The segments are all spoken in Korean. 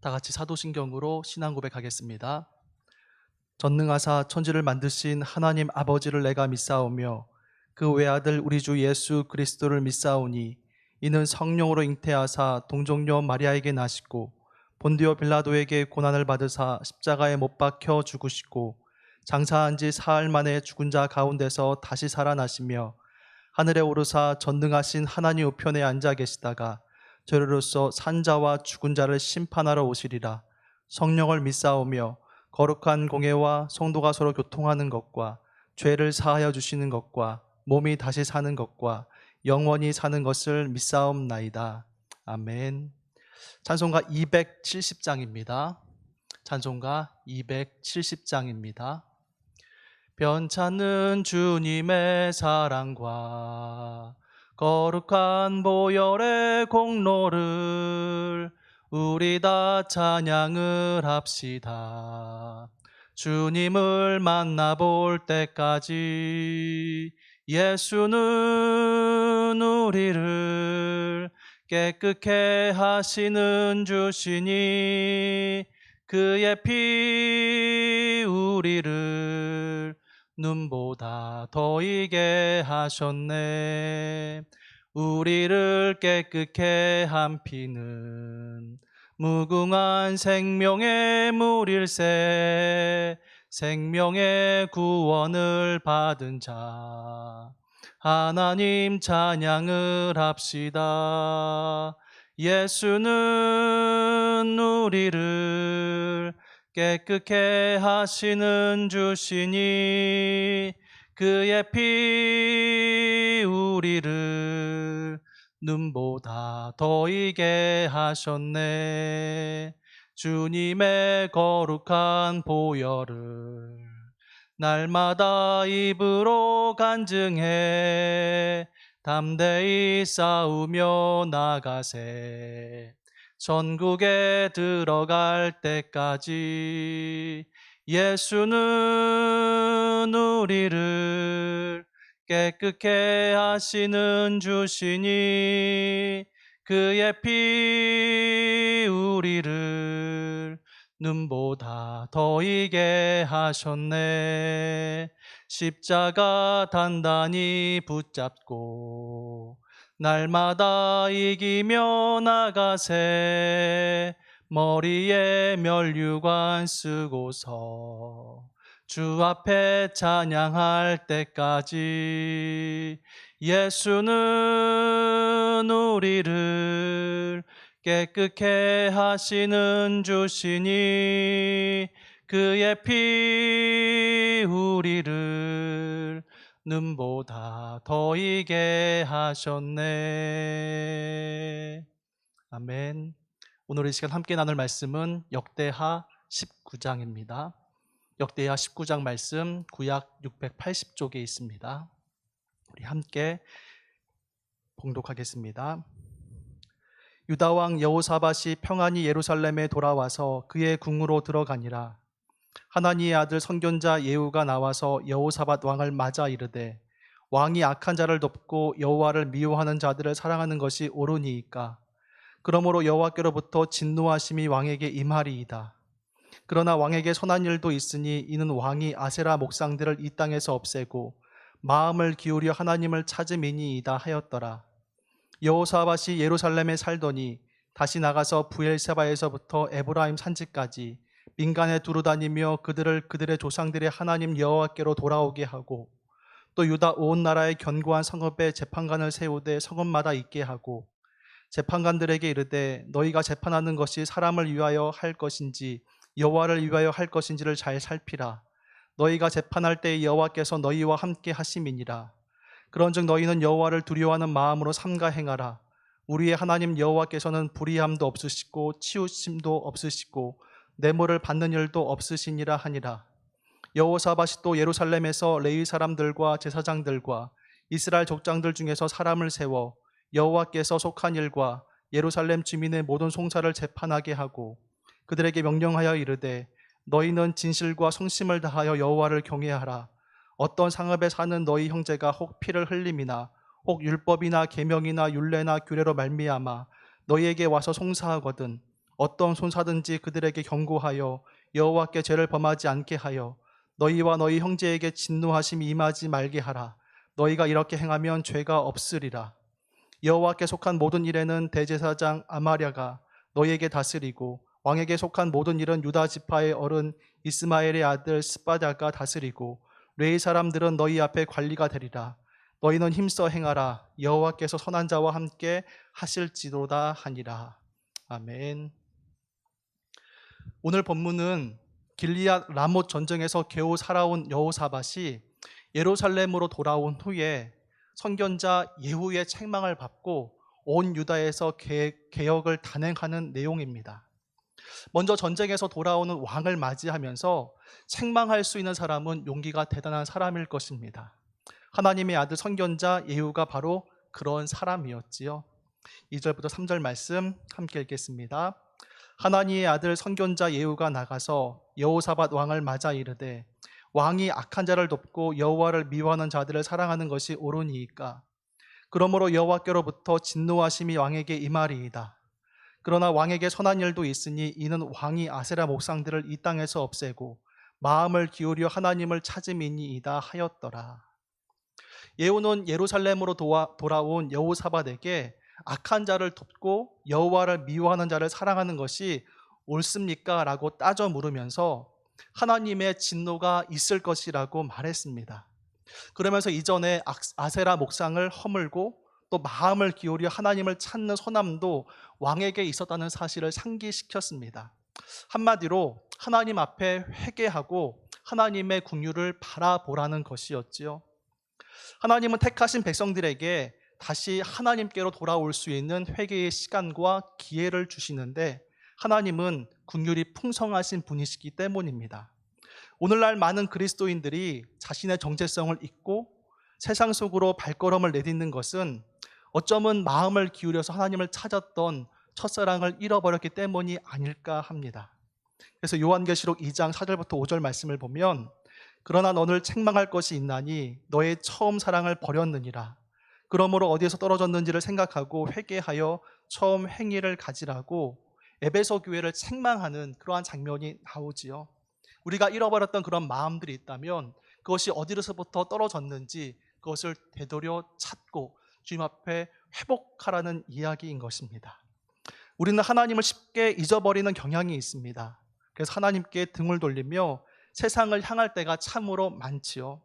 다 같이 사도신경으로 신앙 고백하겠습니다. 전능하사 천지를 만드신 하나님 아버지를 내가 믿사오며 그 외아들 우리 주 예수 그리스도를 믿사오니 이는 성령으로 잉태하사 동정녀 마리아에게 나시고 본디오 빌라도에게 고난을 받으사 십자가에 못 박혀 죽으시고 장사한 지 사흘 만에 죽은 자 가운데서 다시 살아나시며 하늘에 오르사 전능하신 하나님 우편에 앉아 계시다가 저리로서 산자와 죽은 자를 심판하러 오시리라. 성령을 믿사오며 거룩한 공예와 성도가 서로 교통하는 것과 죄를 사하여 주시는 것과 몸이 다시 사는 것과 영원히 사는 것을 믿사옵나이다. 아멘. 찬송가 270장입니다. 찬송가 270장입니다. 변찮는 주님의 사랑과 거룩한 보혈의 공로를 우리 다 찬양을 합시다. 주님을 만나볼 때까지 예수는 우리를 깨끗게 하시는 주시니 그의 피 우리를 눈보다 더이게 하셨네. 우리를 깨끗게 한 피는 무궁한 생명의 물일세. 생명의 구원을 받은 자 하나님 찬양을 합시다. 예수는 우리를 깨끗게 하시는 주시니 그의 피 우리를 눈보다 더이게 하셨네. 주님의 거룩한 보혈을 날마다 입으로 간증해 담대히 싸우며 나가세. 천국에 들어갈 때까지 예수는 우리를 깨끗게 하시는 주시니 그의 피 우리를 눈보다 더이게 하셨네. 십자가 단단히 붙잡고 날마다 이기며 나가세. 머리에 면류관 쓰고서 주 앞에 찬양할 때까지 예수는 우리를 깨끗게 하시는 주시니 그의 피 우리를 눈보다 더이게 하셨네. 아멘. 오늘 이 시간 함께 나눌 말씀은 역대하 19장입니다. 역대하 19장 말씀 구약 680쪽에 있습니다. 우리 함께 봉독하겠습니다. 유다 왕 여호사밧이 평안히 예루살렘에 돌아와서 그의 궁으로 들어가니라. 하나니의 아들 선견자 예후가 나와서 여호사밧 왕을 맞아 이르되 왕이 악한 자를 돕고 여호와를 미워하는 자들을 사랑하는 것이 옳으니이까. 그러므로 여호와께로부터 진노하심이 왕에게 임하리이다. 그러나 왕에게 선한 일도 있으니 이는 왕이 아세라 목상들을 이 땅에서 없애고 마음을 기울여 하나님을 찾음이니이다 하였더라. 여호사밧이 예루살렘에 살더니 다시 나가서 부엘세바에서부터 에브라임 산지까지 민간에 두루다니며 그들을 그들의 조상들의 하나님 여호와께로 돌아오게 하고 또 유다 온 나라의 견고한 성읍에 재판관을 세우되 성읍마다 있게 하고 재판관들에게 이르되 너희가 재판하는 것이 사람을 위하여 할 것인지 여호와를 위하여 할 것인지를 잘 살피라. 너희가 재판할 때 여호와께서 너희와 함께 하심이니라. 그런즉 너희는 여호와를 두려워하는 마음으로 삼가 행하라. 우리의 하나님 여호와께서는 불의함도 없으시고 치우침도 없으시고 뇌물을 받는 일도 없으시니라 하니라. 여호사밧이 또 예루살렘에서 레위 사람들과 제사장들과 이스라엘 족장들 중에서 사람을 세워 여호와께서 속한 일과 예루살렘 주민의 모든 송사를 재판하게 하고 그들에게 명령하여 이르되 너희는 진실과 성심을 다하여 여호와를 경외하라. 어떤 상업에 사는 너희 형제가 혹 피를 흘림이나 혹 율법이나 계명이나 율례나 규례로 말미암아 너희에게 와서 송사하거든 어떤 손사든지 그들에게 경고하여 여호와께 죄를 범하지 않게 하여 너희와 너희 형제에게 진노하심이 임하지 말게 하라. 너희가 이렇게 행하면 죄가 없으리라. 여호와께 속한 모든 일에는 대제사장 아마랴가 너희에게 다스리고 왕에게 속한 모든 일은 유다 지파의 어른 이스마엘의 아들 스바랴가 다스리고 레위 사람들은 너희 앞에 관리가 되리라. 너희는 힘써 행하라. 여호와께서 선한 자와 함께 하실지로다 하니라. 아멘. 오늘 본문은 길리앗 라못 전쟁에서 겨우 살아온 여호사밧이 예루살렘으로 돌아온 후에 선견자 예후의 책망을 받고 온 유다에서 개혁을 단행하는 내용입니다. 먼저 전쟁에서 돌아오는 왕을 맞이하면서 책망할 수 있는 사람은 용기가 대단한 사람일 것입니다. 하나님의 아들 선견자 예후가 바로 그런 사람이었지요. 2절부터 3절 말씀 함께 읽겠습니다. 하나님의 아들 선견자 예후가 나가서 여호사밧 왕을 맞아 이르되 왕이 악한 자를 돕고 여호와를 미워하는 자들을 사랑하는 것이 옳으니이까. 그러므로 여호와께로부터 진노하심이 왕에게 임하리이다. 그러나 왕에게 선한 일도 있으니 이는 왕이 아세라 목상들을 이 땅에서 없애고 마음을 기울여 하나님을 찾음이니이다 하였더라. 예후는 예루살렘으로 돌아온 여호사밧에게 악한 자를 돕고 여호와를 미워하는 자를 사랑하는 것이 옳습니까? 라고 따져 물으면서 하나님의 진노가 있을 것이라고 말했습니다. 그러면서 이전에 아세라 목상을 허물고 또 마음을 기울여 하나님을 찾는 소남도 왕에게 있었다는 사실을 상기시켰습니다. 한마디로 하나님 앞에 회개하고 하나님의 긍휼을 바라보라는 것이었지요. 하나님은 택하신 백성들에게 다시 하나님께로 돌아올 수 있는 회개의 시간과 기회를 주시는데 하나님은 긍휼이 풍성하신 분이시기 때문입니다. 오늘날 많은 그리스도인들이 자신의 정체성을 잊고 세상 속으로 발걸음을 내딛는 것은 어쩌면 마음을 기울여서 하나님을 찾았던 첫사랑을 잃어버렸기 때문이 아닐까 합니다. 그래서 요한계시록 2장 4절부터 5절 말씀을 보면 그러나 너를 책망할 것이 있나니 너의 처음 사랑을 버렸느니라. 그러므로 어디에서 떨어졌는지를 생각하고 회개하여 처음 행위를 가지라고 에베소 교회를 책망하는 그러한 장면이 나오지요. 우리가 잃어버렸던 그런 마음들이 있다면 그것이 어디로서부터 떨어졌는지 그것을 되돌려 찾고 주님 앞에 회복하라는 이야기인 것입니다. 우리는 하나님을 쉽게 잊어버리는 경향이 있습니다. 그래서 하나님께 등을 돌리며 세상을 향할 때가 참으로 많지요.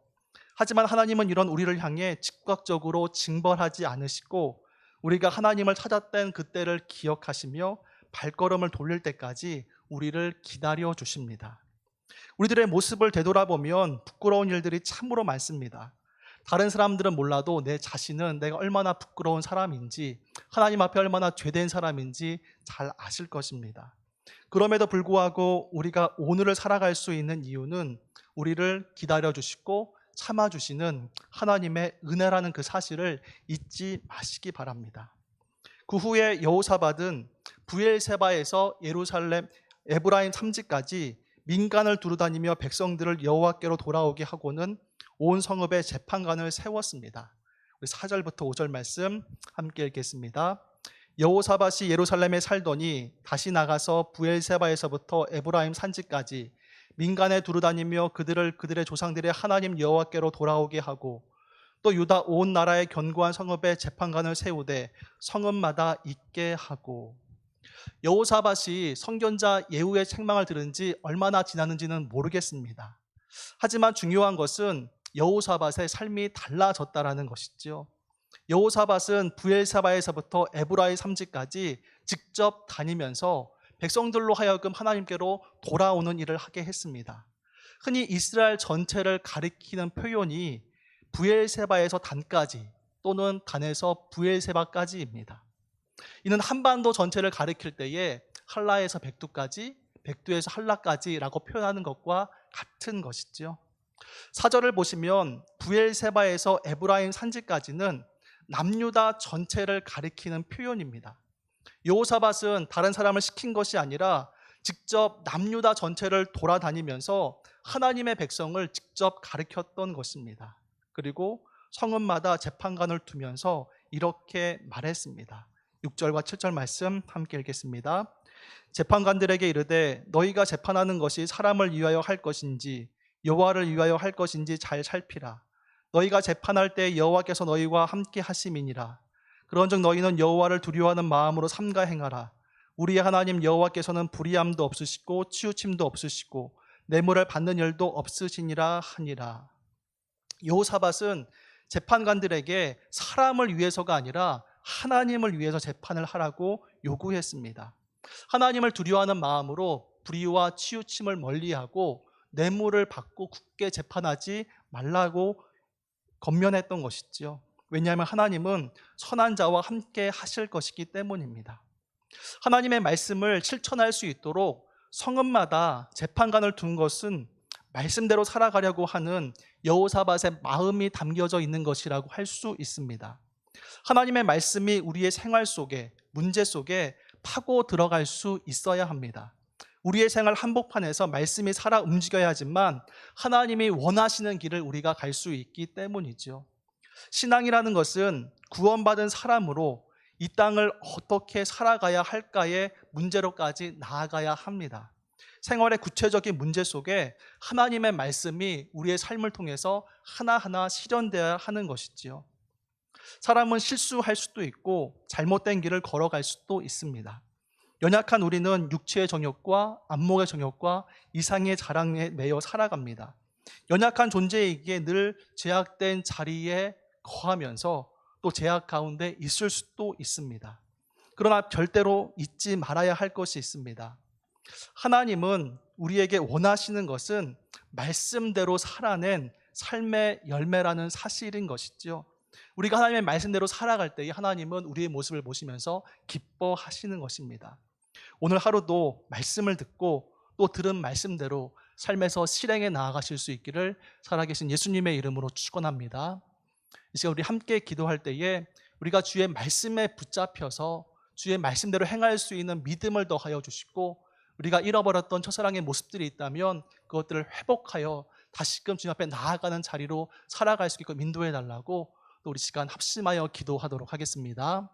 하지만 하나님은 이런 우리를 향해 즉각적으로 징벌하지 않으시고 우리가 하나님을 찾았던 그때를 기억하시며 발걸음을 돌릴 때까지 우리를 기다려 주십니다. 우리들의 모습을 되돌아보면 부끄러운 일들이 참으로 많습니다. 다른 사람들은 몰라도 내 자신은 내가 얼마나 부끄러운 사람인지 하나님 앞에 얼마나 죄된 사람인지 잘 아실 것입니다. 그럼에도 불구하고 우리가 오늘을 살아갈 수 있는 이유는 우리를 기다려주시고 참아주시는 하나님의 은혜라는 그 사실을 잊지 마시기 바랍니다. 그 후에 여호사밧은 브엘세바에서 예루살렘 에브라임 삼지까지 민간을 두루다니며 백성들을 여호와께로 돌아오게 하고는 온 성읍에 재판관을 세웠습니다. 우리 4절부터 5절 말씀 함께 읽겠습니다. 여호사밧이 예루살렘에 살더니 다시 나가서 브엘세바에서부터 에브라임 산지까지 민간에 두루다니며 그들의 조상들의 하나님 여호와께로 돌아오게 하고 또 유다 온 나라의 견고한 성읍에 재판관을 세우되 성읍마다 있게 하고. 여호사밧이 선견자 예후의 책망을 들은 지 얼마나 지났는지는 모르겠습니다. 하지만 중요한 것은 여호사밧의 삶이 달라졌다라는 것이죠. 여호사밧은 브엘사바에서부터 에브라임 삼지까지 직접 다니면서 백성들로 하여금 하나님께로 돌아오는 일을 하게 했습니다. 흔히 이스라엘 전체를 가리키는 표현이 브엘세바에서 단까지 또는 단에서 브엘세바까지입니다. 이는 한반도 전체를 가리킬 때에 한라에서 백두까지, 백두에서 한라까지라고 표현하는 것과 같은 것이죠. 사절을 보시면 브엘세바에서 에브라임 산지까지는 남유다 전체를 가리키는 표현입니다. 여호사밧은 다른 사람을 시킨 것이 아니라 직접 남유다 전체를 돌아다니면서 하나님의 백성을 직접 가르쳤던 것입니다. 그리고 성읍마다 재판관을 두면서 이렇게 말했습니다. 6절과 7절 말씀 함께 읽겠습니다. 재판관들에게 이르되 너희가 재판하는 것이 사람을 위하여 할 것인지 여호와를 위하여 할 것인지 잘 살피라. 너희가 재판할 때 여호와께서 너희와 함께 하심이니라. 그런즉 너희는 여호와를 두려워하는 마음으로 삼가 행하라. 우리의 하나님 여호와께서는 불의함도 없으시고 치우침도 없으시고 뇌물을 받는 일도 없으시니라 하니라. 여호사밧은 재판관들에게 사람을 위해서가 아니라 하나님을 위해서 재판을 하라고 요구했습니다. 하나님을 두려워하는 마음으로 불의와 치우침을 멀리하고 뇌물을 받고 굳게 재판하지 말라고 권면했던 것이지요. 왜냐하면 하나님은 선한 자와 함께 하실 것이기 때문입니다. 하나님의 말씀을 실천할 수 있도록 성읍마다 재판관을 둔 것은 말씀대로 살아가려고 하는 여호사밧의 마음이 담겨져 있는 것이라고 할 수 있습니다. 하나님의 말씀이 우리의 생활 속에, 문제 속에 파고 들어갈 수 있어야 합니다. 우리의 생활 한복판에서 말씀이 살아 움직여야 하지만 하나님이 원하시는 길을 우리가 갈 수 있기 때문이죠. 신앙이라는 것은 구원받은 사람으로 이 땅을 어떻게 살아가야 할까의 문제로까지 나아가야 합니다. 생활의 구체적인 문제 속에 하나님의 말씀이 우리의 삶을 통해서 하나하나 실현되어야 하는 것이지요. 사람은 실수할 수도 있고 잘못된 길을 걸어갈 수도 있습니다. 연약한 우리는 육체의 정욕과 안목의 정욕과 이상의 자랑에 매여 살아갑니다. 연약한 존재에게 늘 제약된 자리에 거하면서 또 제약 가운데 있을 수도 있습니다. 그러나 절대로 잊지 말아야 할 것이 있습니다. 하나님은 우리에게 원하시는 것은 말씀대로 살아낸 삶의 열매라는 사실인 것이죠. 우리가 하나님의 말씀대로 살아갈 때 하나님은 우리의 모습을 보시면서 기뻐하시는 것입니다. 오늘 하루도 말씀을 듣고 또 들은 말씀대로 삶에서 실행해 나아가실 수 있기를 살아계신 예수님의 이름으로 축원합니다. 이 시간 우리 함께 기도할 때에 우리가 주의 말씀에 붙잡혀서 주의 말씀대로 행할 수 있는 믿음을 더하여 주시고, 우리가 잃어버렸던 첫사랑의 모습들이 있다면 그것들을 회복하여 다시금 주님 앞에 나아가는 자리로 살아갈 수 있고 인도해 달라고 또 우리 시간 합심하여 기도하도록 하겠습니다.